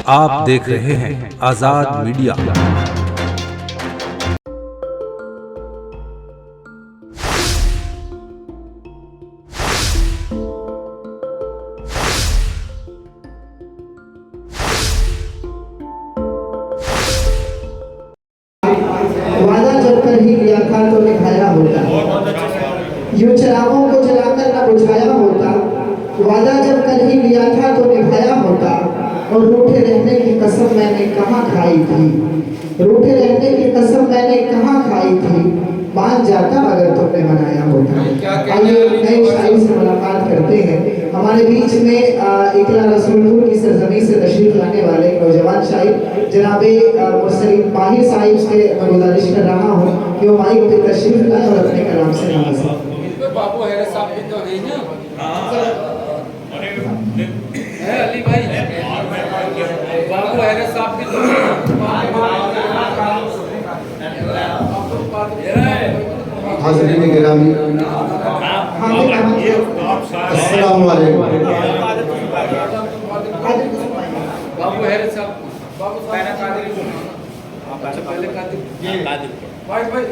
आप देख रहे हैं आजाद मीडिया। वादा जब कर ही लिया था तो निभाया होता, यूं चिरागों को जलाकर न बुझाया होता। वादा जब कर ही लिया था तो निभाया होता, और रूठे रहने की कसम मैंने कहाँ खाई थी, रूठे रहने की कसम मैंने कहाँ खाई थी, मान जाता अगर तुमने मनाया होता। आइए नई शायरी से मुलाकात करते हैं। हमारे बीच में इकला रसूलपुर की सरजमी से तशरीफ लाने वाले नौजवान शायर जनाबे मुर्सलीन माहिर साहिब से मैं गुजारिश कर रहा हूँ कि वो माइक पे तशरीफ लाए और अपने कलाम से नवाजें। बाबू है साहब भी तो है ना, है अली भाई, बाबू है साहब भी तो हाज़रीन गिरामी, अस्सलाम वालेकुम। बाबू है साहब, बाबू पहले कादिर।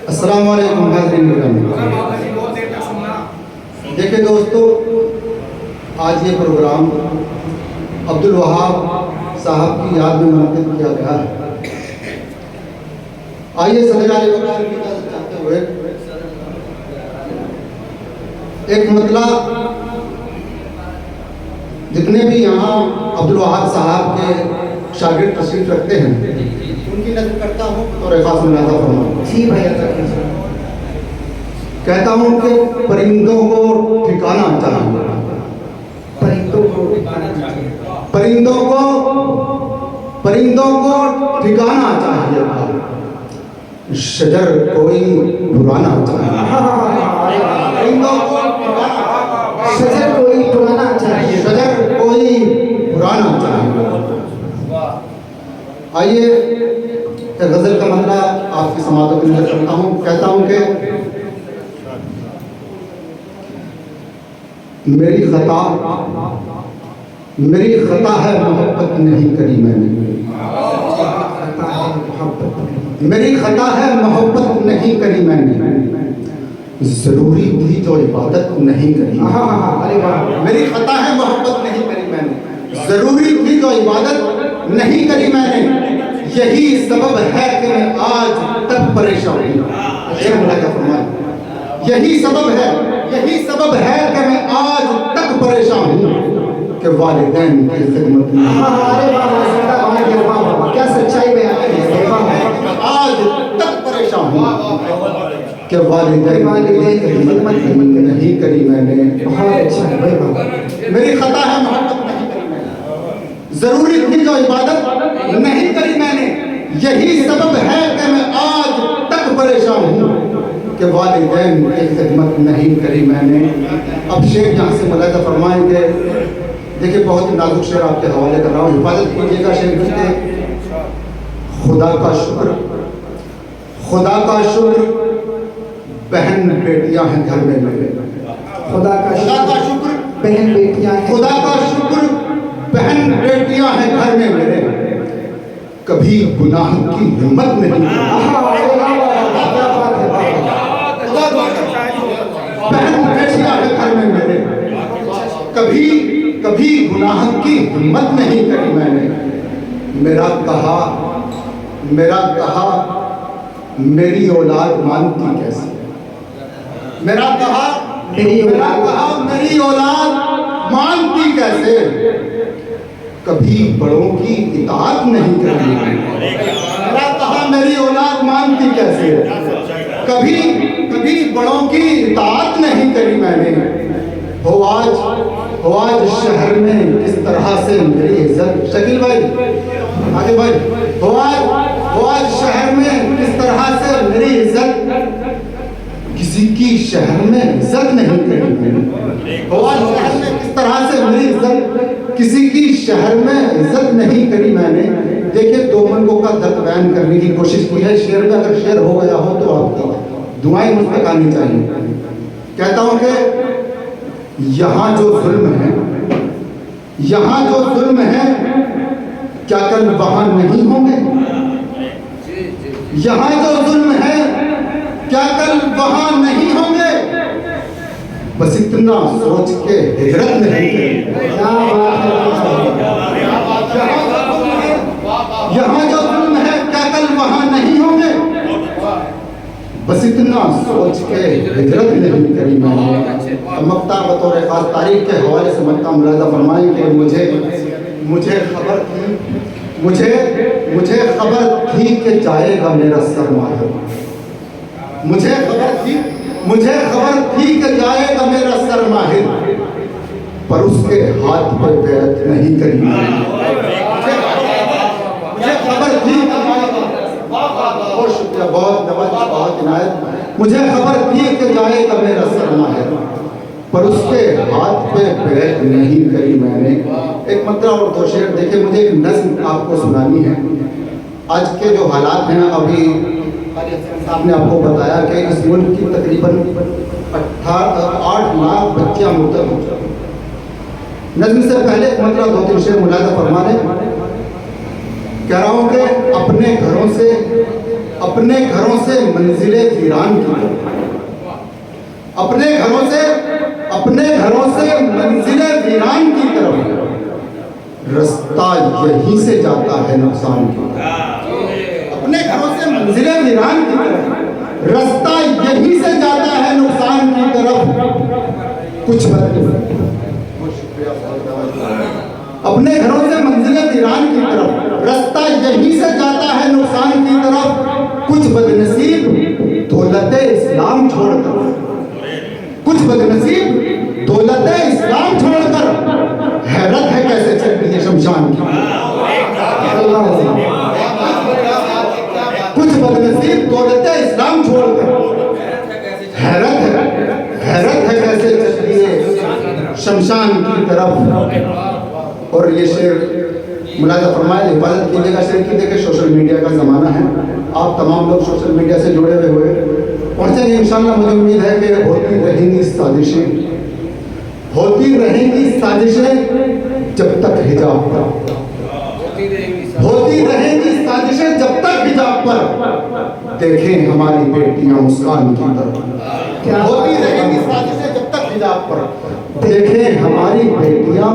अस्सलाम वालेकुम हाज़रीन गिरामी। देखिए दोस्तों, आज ये प्रोग्राम अब्दुल वहाब साहब की याद में मुनक़िद किया गया है। आइए सदकाए वक़ार की इजाज़त चाहते हुए एक मतला जितने भी यहाँ अब्दुल वहाब साहब के शागिर्द तशरीफ रखते हैं उनकी नज़र करता हूँ और ख़ास मुलाज़ा फरमाऊँ। जी भैया, कहता हूँ कि परिंदों को ठिकाना चाहिए, परिंदों को ठिकाना चाहिए, परिंदों को ठिकाना चाहिए, शजर कोई पुराना चाहिए, परिंदों को शजर कोई पुराना चाहिए, शजर कोई पुराना चाहिए। आइए गज़ल का मतलब आपकी समाअत की नज़र करता हूँ। कहता हूँ कि मेरी खता है मोहब्बत नहीं करी मैंने, मेरी खता है मोहब्बत नहीं करी मैंने, जरूरी थी जो इबादत नहीं करी। मेरी खता है मोहब्बत नहीं करी मैंने, जरूरी थी जो इबादत नहीं करी मैंने, यही सबब है कि मैं आज तक परेशान हूँ। यही सबब है कि मैं आज तक परेशान हूँ कि वालिदैन की खिदमत में क्या सच्चाई में आज तक परेशान हूँ कि वालिदैन की खिदमत नहीं करी मैंने। मेरी खता है मोहब्बत नहीं करी मैंने, जरूरी थी जो इबादत नहीं करी मैंने, यही सबब है कि मैं आज तक परेशान हूँ कि वालिदैन की खिदमत नहीं करी मैंने। अब शेर यहाँ से मुलाज़ा फरमाएंगे। देखिए बहुत ही नाजुक शेर आपके हवाले कर रहा हूँ, हिफाजत कीजिएगा शेर की। खुदा का शुक्र बहन बेटियां हैं घर में मेरे, खुदा का शुक्र बहन बेटियां हैं, खुदा का शुक्र बहन बेटियां हैं घर में मेरे, कभी गुनाह की हिम्मत नहीं, बहन बेटियां हैं घर में मेरे, कभी गुनाह की हिम्मत नहीं करी मैंने। मेरा कहा मेरी औलाद मानती कैसे, मेरी औलाद मानती कैसे, कभी बड़ों की इताअत नहीं करी। मेरा कहा मेरी औलाद मानती कैसे, कभी बड़ों की इताअत नहीं करी मैंने। हो आज शहर में किस तरह से मेरी इज्जत, शकील भाई आगे भाई, हो आज शहर में किस तरह से मेरी इज्जत, किसी की शहर में इज्जत नहीं करी मैंने। हो आज शहर में किस तरह से मेरी इज्जत, किसी की शहर में इज्जत नहीं करी मैंने। देखिए दो मनों का दर्द बयान करने की कोशिश की है। शेर में अगर शेर हो गया हो तो आपकी दुआएं मुझ तक आनी चाहिए। कहता हूं कि यहाँ जो जुल्म है, क्या कल वहां नहीं होंगे? यहाँ जो जुल्म है क्या कल वहां नहीं होंगे? बस इतना सोच के हिजरत नहीं करें। यहाँ जो जुल्म है क्या कल वहां नहीं होंगे? बस इतना सोच के हिजरत नहीं करी मैंने। मक्ता बतौर खास तारीख के हवाले से मक्ता मुलाजा फरमाएं कि मुझे खबर थी कि जाएगा मेरा सरमाया। मुझे खबर थी कि जाएगा मेरा सरमाहिर, पर उसके हाथ पर बैत नहीं करी। मुझे खबर थी, बहुत शुक्रिया, बहुत नवाज, बहुत इनायत। मुझे खबर थी कि जाएगा मेरा सरमाहिर, पर उसके हाथ पे बैत नहीं करी मैंने। एक मतरा और दो शेर देखे। मुझे एक नज़्म आपको सुनानी है। आज के जो हालात हैं, अभी साहब ने आपको बताया कि इस मुल्क की तकरीबन 8 लाख बच्चियां मुर्तद हो चुकी। नज़्म से पहले एक मतरा 2-3 शेर मुलाजा फरमाने। कह रहा हूँ कि अपने घरों से मंजिले वीरान की तरफ, अपने घरों से मंजिले वीरान की तरफ, रास्ता यहीं से जाता है नुकसान की तरफ। अपने घरों से मंजिले वीरान की तरफ, रास्ता यहीं से जाता है नुकसान की तरफ। कुछ अपने घरों से मंजिले वीरान की तरफ, रास्ता यहीं से जाता है नुकसान की तरफ। कुछ बदनसीब दौलत इस्लाम छोड़कर, कुछ बदनसीब दौलत इस्लाम छोड़कर, हैरत है कैसे चल रही है शमशान की। कुछ बदनसीब दौलत इस्लाम छोड़कर, हैरत है कैसे चल रही है शमशान की तरफ। और ये शेर मुलाजा फरमाए, हिफाजत कीजिएगा शेर की। देखिए सोशल मीडिया का ज़माना है, आप तमाम लोग सोशल मीडिया से जुड़े हुए पहुँचेंगे इंशाअल्लाह। मुझे उम्मीद है कि होती रहेंगी साजिशें जब तक हिजाब पर, होती रहेंगी साजिशें जब तक हिजाब पर। देखें हमारी बेटियां मुस्कान की तरफ, होती रहेंगी साजिशें जब तक हिजाब पर। देखें हमारी बेटियां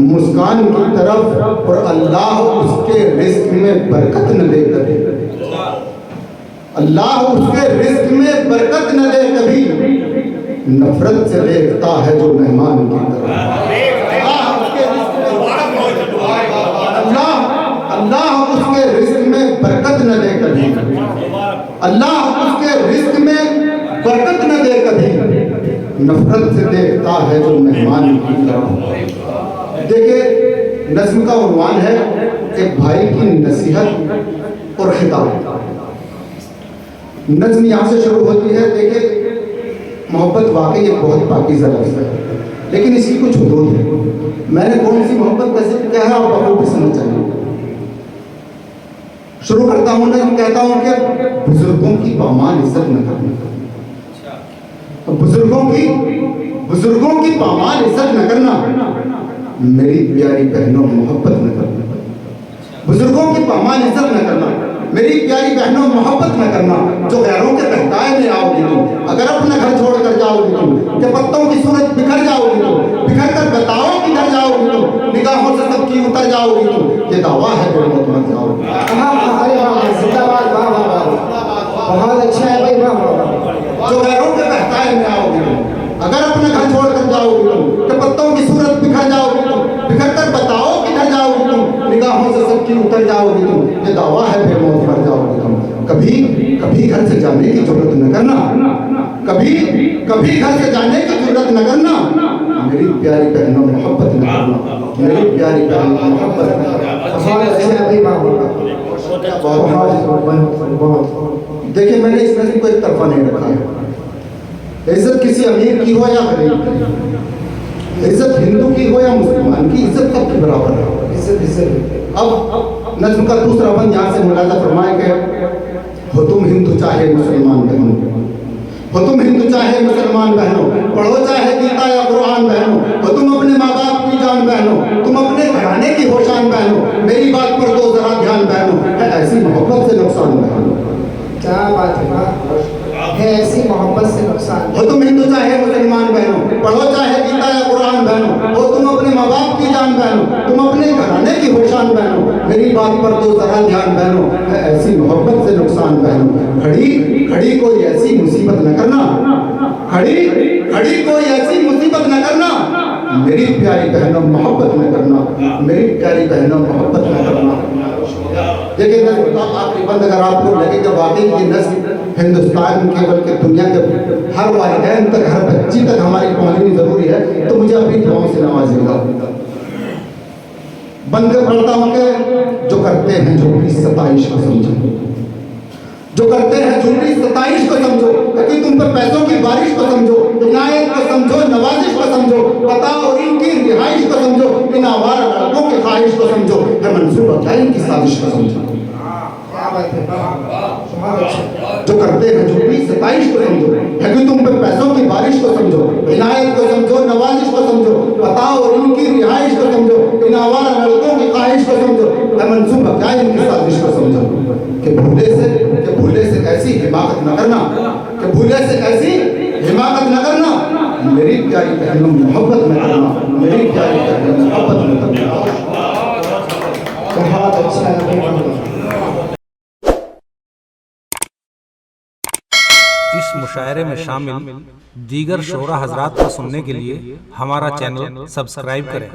मुस्कान की तरफ, और अल्लाह उसके रिस्क में बरकत न दे कभी, अल्लाह उसके रिस्क में बरकत न दे कभी। नफरत से देखता है जो मेहमान की तरफ, अल्लाह उसके रिस्क में बरकत न दे कभी, अल्लाह उसके रिस्क में बरकत न दे कभी। नफरत से देखता है जो मेहमान की तरफ। देखिए नज़्म का उन्वान है एक भाई की नसीहत और खिताब। नज़्म यहाँ से शुरू होती है। देखिए मोहब्बत वाकई एक बहुत पाकीज़ा लफ्ज़ है, लेकिन इसकी कुछ हुदूद है। मैंने कौन सी मोहब्बत कैसे क्या है आप आपको भी समझ चाहिए। शुरू करता हूँ नज़्म, कहता हूँ कि बुजुर्गों की पामाल इज्जत न करना, बुजुर्गों की पामाल इज्जत न करना, मेरी प्यारी बहनों मोहब्बत न करना। बुजुर्गों की पामाल इज्जत न करना, मेरी प्यारी बहनों मोहब्बत न करना। जो गैरों के बहकाए में आओगी तुम, अगर अपना घर छोड़ कर जाओगी तुम, के पत्तों की सूरत बिखर जाओगी तुम, बिखर कर बताओ किधर जाओगी तुम, निगाहों से सबकी उतर जाओगी तुम, ये दावा है फिर मत मत जाओगी। बहुत अच्छा है भाई, जो गैरों के बहकाए में आओगी तुम, अगर अपना घर छोड़ कर जाओगी तुम, के पत्तों की सूरत बिखर जाओगी तुम, बिखर कर बताओ किधर जाओगी तुम, निगाहों से सबकी उतर जाओगी तुम, ये दावा है फिर मौत मर जाओगी तुम। कभी घर से जाने की जरूरत न करना, कभी घर से जाने की जरूरत न करना, मेरी प्यारी बहनों मोहब्बत न करना, मेरी प्यारी बहनों मोहब्बत न करना। देखिए मैंने इस नज़्म को एक तरफा नहीं रखा है। इज्जत किसी अमीर की हो या गरीब की, इज्जत हिंदू की हो या मुसलमान की, इज्जत सबके बराबर है। इज्जत अब नज़्म का दूसरा बंद यहाँ से मुलाजा फरमाए कि हो तुम हिंदू चाहे मुसलमान बहनों, हो तुम हिंदू चाहे मुसलमान बहनों, पढ़ो चाहे गीता या कुरान बहनों, हो तुम अपने माँ बाप की जान बहनों, तुम अपने घराने की होशान बहनों, मेरी बात ऐसी मोहब्बत से नुकसान बहनों। क्या बात है, वाह। है ऐसी मोहब्बत से नुकसान। हो तुम हिंदू चाहे मुसलमान बहनों, पढ़ो चाहे गीता या कुरान बहनों, हो तुम अपने माँ बाप की जान बहनों, तुम अपने घराने की होशान बहनों, मेरी बात पर तो जरा ध्यान बहनों, है ऐसी मोहब्बत से नुकसान बहनों। खड़ी खड़ी कोई ऐसी मुसीबत न करना, खड़ी खड़ी कोई ऐसी मुसीबत न करना, मेरी प्यारी बहनों मोहब्बत न करना, मेरी प्यारी बहनों मोहब्बत न करना। देखिए आखिरी बंद अगर आपको लगे कि वाकई ये नस्ल हिंदुस्तान के बल्कि दुनिया के हर वालिदैन तक, हर बच्ची तक हमारी पहुंचनी जरूरी है, तो मुझे अपनी दुआओं से नवाजिएगा। बंद पढ़ता हूं कि जो करते हैं झूठी सताइश को समझो, जो करते हैं झूठी सताइश को समझो, क्योंकि तुम पर पैसों की बारिश को समझो, इनायत को समझो, नवाजिश को समझो, पता और इनकी रिहाइश को समझो, इन आवारा लड़कों की ख्वाहिश को समझो, है मंसूबा क्या इनकी साजिश को समझो। जो करते हैं झूठी सताइश को समझो, है कि तुम पर पैसों की बारिश को समझो, इनायत को समझो, नवाजिश को समझो, पता और इनकी रिहाइश को समझो, इन आवारा लड़कों की ख्वाहिश को समझो, है मंसूबा क्या इनकी साजिश को समझो। कि भूले से ऐसी हिमाकत न करना, कि भूले से ऐसी हिमाकत न करना, मेरी प्यारी बहनों मोहब्बत न करना, मेरी प्यारी बहनों मोहब्बत न करना। बहुत अच्छा है। इस मुशायरे में शामिल दीगर शोरा हजरात को सुनने के लिए हमारा चैनल सब्सक्राइब करें।